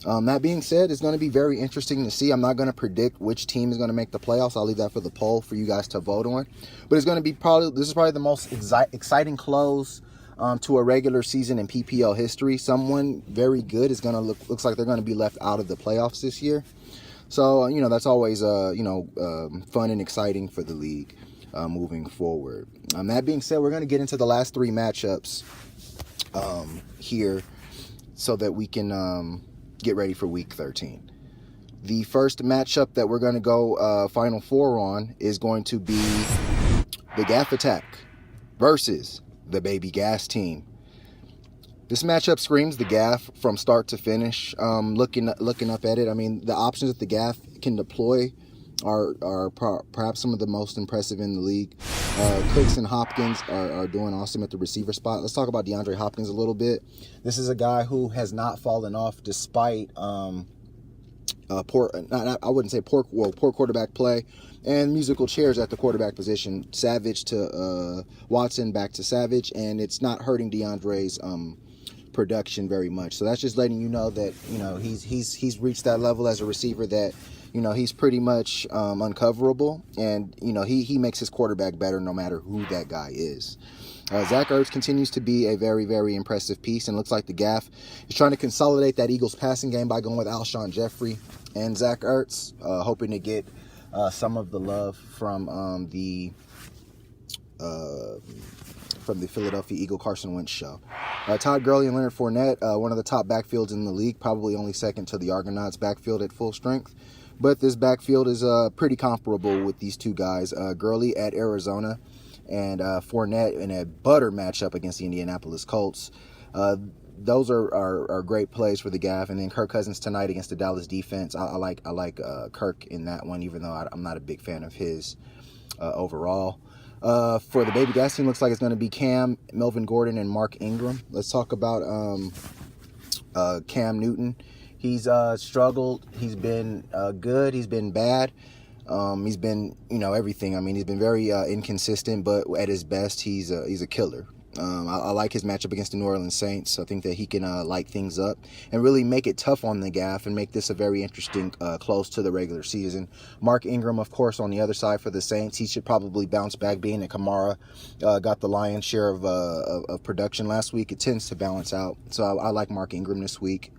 That being said, it's going to be very interesting to see. I'm not going to predict which team is going to make the playoffs. I'll leave that for the poll for you guys to vote on. But it's going to be this is probably the most exciting close to a regular season in PPL history. Someone very good is going to looks like they're going to be left out of the playoffs this year. So, that's always, fun and exciting for the league moving forward. That being said, we're going to get into the last three matchups here so that we can get ready for Week 13. The first matchup that we're going to go Final Four on is going to be the Gaff Attack versus the Baby Gas team. This matchup screams the Gaff from start to finish. Looking up at it, I mean, the options that the Gaff can deploy are perhaps some of the most impressive in the league. Cooks and Hopkins are doing awesome at the receiver spot. Let's talk about DeAndre Hopkins a little bit. This is a guy who has not fallen off despite poor quarterback play and musical chairs at the quarterback position. Savage to Watson, back to Savage, and it's not hurting DeAndre's production very much. So that's just letting you know that he's reached that level as a receiver that he's pretty much uncoverable, and he makes his quarterback better no matter who that guy is. Zach Ertz continues to be a very, very impressive piece, and looks like the Gaff is trying to consolidate that Eagles passing game by going with Alshon Jeffrey and Zach Ertz, hoping to get some of the love from the Philadelphia Eagle Carson Wentz show. Todd Gurley and Leonard Fournette, one of the top backfields in the league, probably only second to the Argonauts backfield at full strength. But this backfield is pretty comparable with these two guys. Gurley at Arizona and Fournette in a butter matchup against the Indianapolis Colts. Those are great plays for the Gaff. And then Kirk Cousins tonight against the Dallas defense. I like Kirk in that one, even though I'm not a big fan of his overall. For the Baby Gas team, looks like it's going to be Cam, Melvin Gordon, and Mark Ingram. Let's talk about Cam Newton. He's struggled. He's been good. He's been bad. He's been, everything. I mean, he's been very inconsistent, but at his best, he's a killer. I like his matchup against the New Orleans Saints. I think that he can light things up and really make it tough on the Gaff and make this a very interesting close to the regular season. Mark Ingram, of course, on the other side for the Saints. He should probably bounce back, being that Kamara got the lion's share of production last week. It tends to balance out. So I like Mark Ingram this week.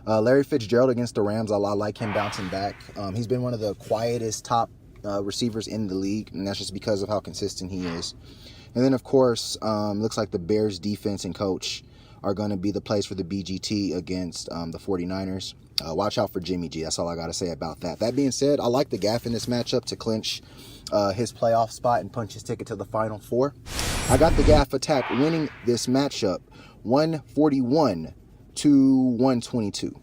Larry Fitzgerald against the Rams, I like him bouncing back. He's been one of the quietest top receivers in the league, and that's just because of how consistent he is. And then, of course, looks like the Bears defense and coach are going to be the plays for the BGT against the 49ers. Watch out for Jimmy G. That's all I got to say about that. That being said, I like the Gaff in this matchup to clinch his playoff spot and punch his ticket to the Final Four. I got the Gaff Attack winning this matchup 141 to 122.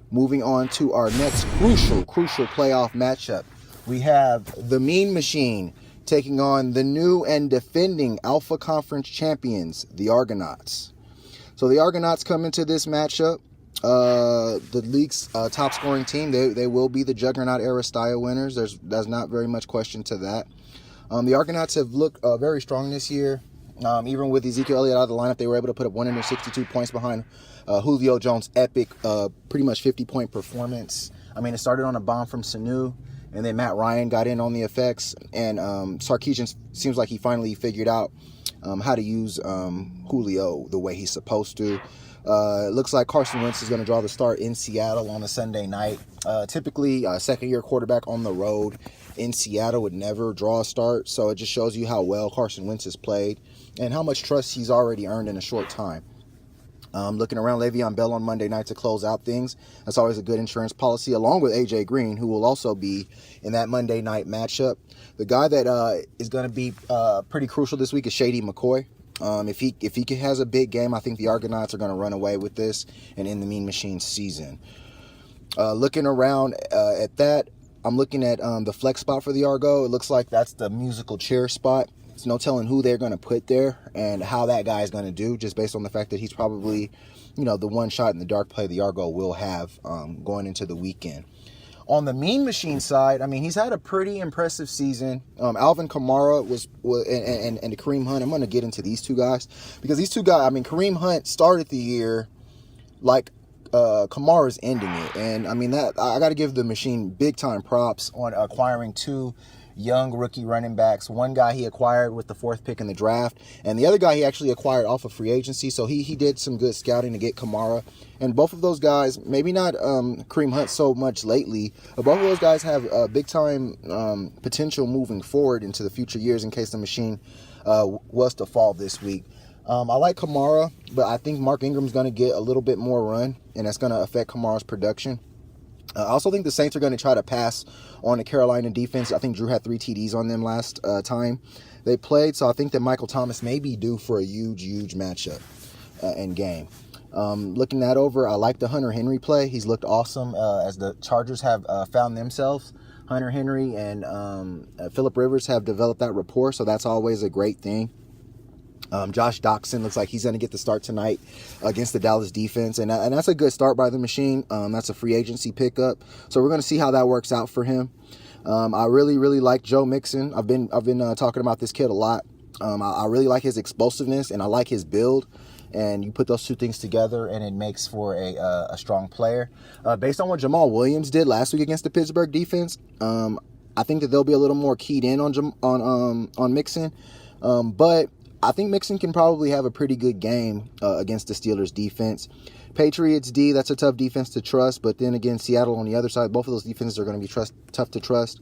Moving on to our next crucial playoff matchup. We have the Mean Machine taking on the new and defending Alpha Conference champions, the Argonauts. So the Argonauts come into this matchup. The league's top scoring team. They will be the Juggernaut era style winners. There's not very much question to that. The Argonauts have looked very strong this year. Even with Ezekiel Elliott out of the lineup, they were able to put up 162 points behind Julio Jones' epic, pretty much 50-point performance. I mean, it started on a bomb from Sanu, and then Matt Ryan got in on the effects, and Sarkisian seems like he finally figured out how to use Julio the way he's supposed to. It looks like Carson Wentz is going to draw the start in Seattle on a Sunday night. Typically, a second-year quarterback on the road in Seattle would never draw a start, so it just shows you how well Carson Wentz has played and how much trust he's already earned in a short time. Looking around, Le'Veon Bell on Monday night to close out things. That's always a good insurance policy, along with A.J. Green, who will also be in that Monday night matchup. The guy that is going to be pretty crucial this week is Shady McCoy. If he has a big game, I think the Argonauts are going to run away with this and end the Mean Machine season. Looking around at that, I'm looking at the flex spot for the Argo. It looks like that's the musical chair spot. There's no telling who they're going to put there and how that guy is going to do, just based on the fact that he's probably, the one shot in the dark play the Argo will have going into the weekend. On the Mean Machine side, I mean, he's had a pretty impressive season. Alvin Kamara and Kareem Hunt. I'm going to get into these two guys because these two guys, I mean, Kareem Hunt started the year like Kamara's ending it. And I mean, that I got to give the machine big time props on acquiring 2 young rookie running backs. One guy he acquired with the 4th pick in the draft, and the other guy he actually acquired off of free agency. So he did some good scouting to get Kamara. And both of those guys, maybe not Kareem Hunt so much lately, but both of those guys have big time potential moving forward into the future years in case the machine was to fall this week. I like Kamara, but I think Mark Ingram's going to get a little bit more run, and that's going to affect Kamara's production. I also think the Saints are going to try to pass on the Carolina defense. I think Drew had 3 TDs on them last time they played, so I think that Michael Thomas may be due for a huge matchup and game. Looking that over, I like the Hunter Henry play. He's looked awesome as the Chargers have found themselves. Hunter Henry and Phillip Rivers have developed that rapport, so that's always a great thing. Josh Doxson looks like he's going to get the start tonight against the Dallas defense, and that's a good start by the machine. That's a free agency pickup, so we're going to see how that works out for him. I really like Joe Mixon. I've been talking about this kid a lot. I really like his explosiveness, and I like his build. And you put those 2 things together, and it makes for a strong player. Based on what Jamal Williams did last week against the Pittsburgh defense, I think that they'll be a little more keyed in on Mixon, but I think Mixon can probably have a pretty good game against the Steelers defense. Patriots D, that's a tough defense to trust, but then again, Seattle on the other side, both of those defenses are going to be tough to trust.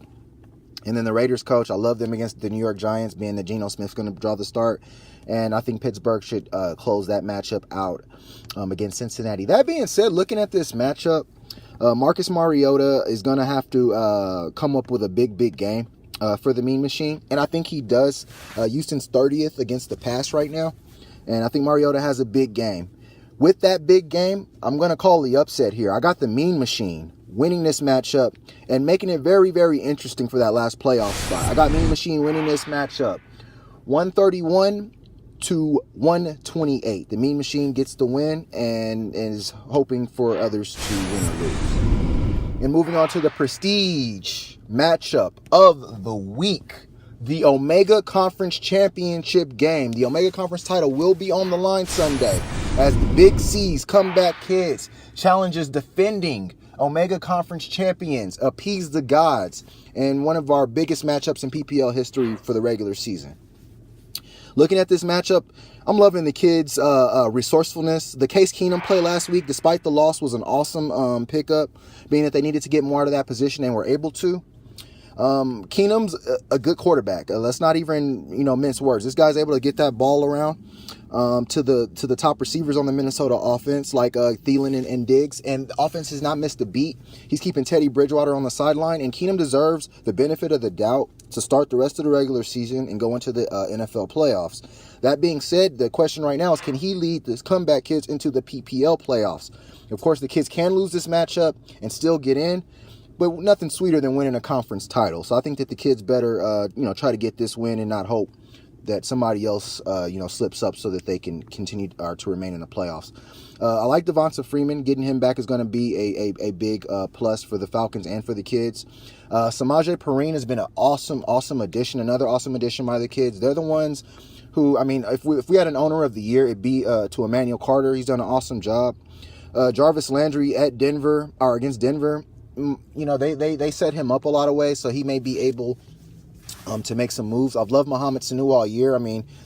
And then the Raiders coach, I love them against the New York Giants, being that Geno Smith's going to draw the start. And I think Pittsburgh should close that matchup out against Cincinnati. That being said, looking at this matchup, Marcus Mariota is going to have to come up with a big game for the Mean Machine. And I think he does. Houston's 30th against the pass right now. And I think Mariota has a big game. With that big game, I'm going to call the upset here. I got the Mean Machine winning this matchup and making it very interesting for that last playoff spot. I got Mean Machine winning this matchup 131 to 128. The Mean Machine gets the win and is hoping for others to win or lose. And moving on to the prestige matchup of the week, the Omega Conference Championship game. The Omega Conference title will be on the line Sunday as the Big C's Comeback Kids challenges defending Omega Conference champions, Appease the Gods, and one of our biggest matchups in PPL history for the regular season. Looking at this matchup, I'm loving the kids' resourcefulness. The Case Keenum play last week, despite the loss, was an awesome pickup, being that they needed to get more out of that position and were able to. Keenum's a good quarterback. Let's not even mince words. This guy's able to get that ball around to the top receivers on the Minnesota offense, like Thielen and Diggs. And the offense has not missed a beat. He's keeping Teddy Bridgewater on the sideline, and Keenum deserves the benefit of the doubt to start the rest of the regular season and go into the NFL playoffs. That being said, the question right now is, can he lead this Comeback Kids into the PPL playoffs? Of course, the kids can lose this matchup and still get in, but nothing sweeter than winning a conference title. So I think that the kids better, try to get this win and not hope that somebody else, slips up so that they can continue to remain in the playoffs. I like Devonta Freeman. Getting him back is going to be a big plus for the Falcons and for the kids. Samaje Perine has been an awesome addition. Another awesome addition by the kids. They're the ones who, if we had an owner of the year, it'd be to Emmanuel Carter. He's done an awesome job. Jarvis Landry against Denver. They set him up a lot of ways, so he may be able to make some moves. I've loved Mohamed Sanu all year.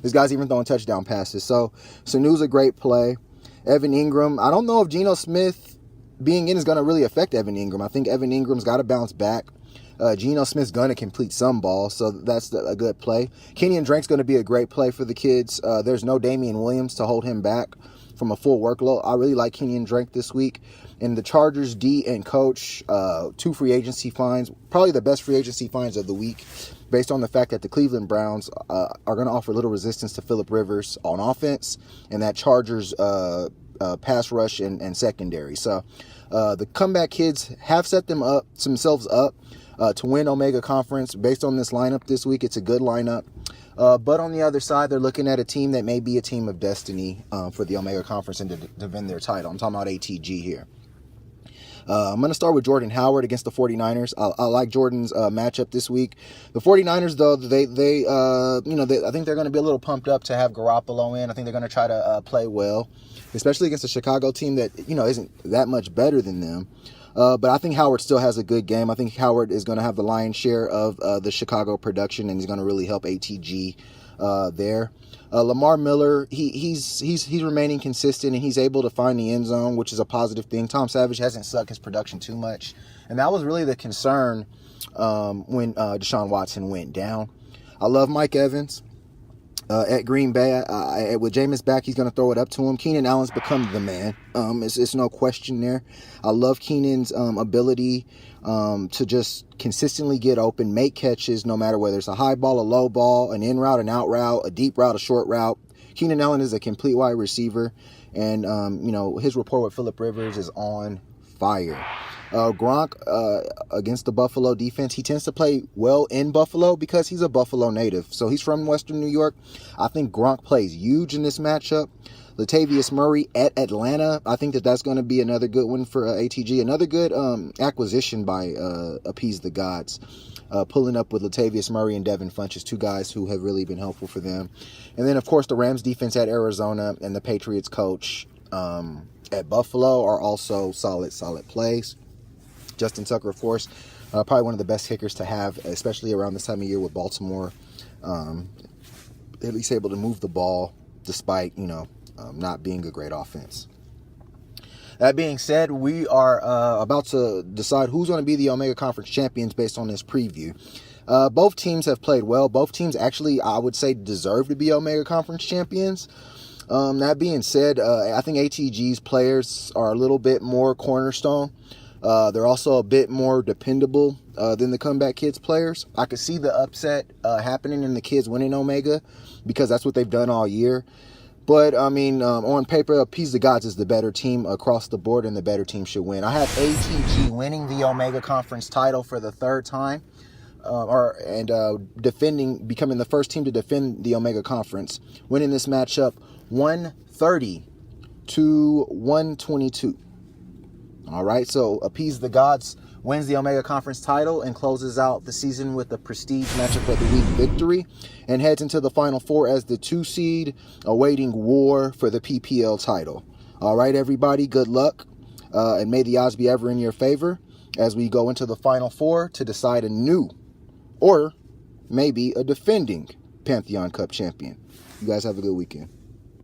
This guy's even throwing touchdown passes. So Sanu's a great play. Evan Ingram. I don't know if Geno Smith being in is going to really affect Evan Ingram. I think Evan Ingram's got to bounce back. Geno Smith's going to complete some balls, so that's a good play. Kenyon Drake's going to be a great play for the kids. There's no Damian Williams to hold him back from a full workload. I really like Kenyon Drake this week. And the Chargers D and coach, 2 free agency fines, probably the best free agency fines of the week, based on the fact that the Cleveland Browns are going to offer little resistance to Phillip Rivers on offense, and that Chargers pass rush and secondary. So the Comeback Kids have set themselves up to win Omega Conference. Based on this lineup this week, it's a good lineup. But on the other side, they're looking at a team that may be a team of destiny for the Omega Conference and to defend their title. I'm talking about ATG here. I'm going to start with Jordan Howard against the 49ers. I like Jordan's matchup this week. The 49ers, though, I think they're going to be a little pumped up to have Garoppolo in. I think they're going to try to play well. especially against a Chicago team that, isn't that much better than them. But I think Howard still has a good game. I think Howard is going to have the lion's share of the Chicago production, and he's going to really help ATG there. Lamar Miller, he's remaining consistent, and he's able to find the end zone, which is a positive thing. Tom Savage hasn't sucked his production too much, and that was really the concern when Deshaun Watson went down. I love Mike Evans. At Green Bay, with Jameis back, he's going to throw it up to him. Keenan Allen's become the man. It's no question there. I love Keenan's ability to just consistently get open, make catches, no matter whether it's a high ball, a low ball, an in route, an out route, a deep route, a short route. Keenan Allen is a complete wide receiver, and his rapport with Phillip Rivers is on fire. Gronk, against the Buffalo defense, he tends to play well in Buffalo because he's a Buffalo native. So he's from Western New York. I think Gronk plays huge in this matchup. Latavius Murray at Atlanta, I think that's going to be another good one for ATG. Another good acquisition by Appease the Gods. Pulling up with Latavius Murray and Devin Funchess, two guys who have really been helpful for them. And then, of course, the Rams defense at Arizona and the Patriots coach at Buffalo are also solid plays. Justin Tucker, of course, probably one of the best kickers to have, especially around this time of year with Baltimore. At least able to move the ball despite, not being a great offense. That being said, we are about to decide who's going to be the Omega Conference champions based on this preview. Both teams have played well. Both teams actually, I would say, deserve to be Omega Conference champions. That being said, I think ATG's players are a little bit more cornerstone. They're also a bit more dependable than the Comeback Kids players. I could see the upset happening and the kids winning Omega because that's what they've done all year. But, on paper, Appease the Gods is the better team across the board, and the better team should win. I have ATG winning the Omega Conference title for the third time, becoming the first team to defend the Omega Conference, winning this matchup 130 to 122. All right, so Appease the Gods wins the Omega Conference title and closes out the season with a prestige matchup of the week victory and heads into the Final Four as the 2 seed, awaiting war for the PPL title. All right, everybody, good luck, and may the odds be ever in your favor as we go into the Final Four to decide a new or maybe a defending Pantheon Cup champion. You guys have a good weekend.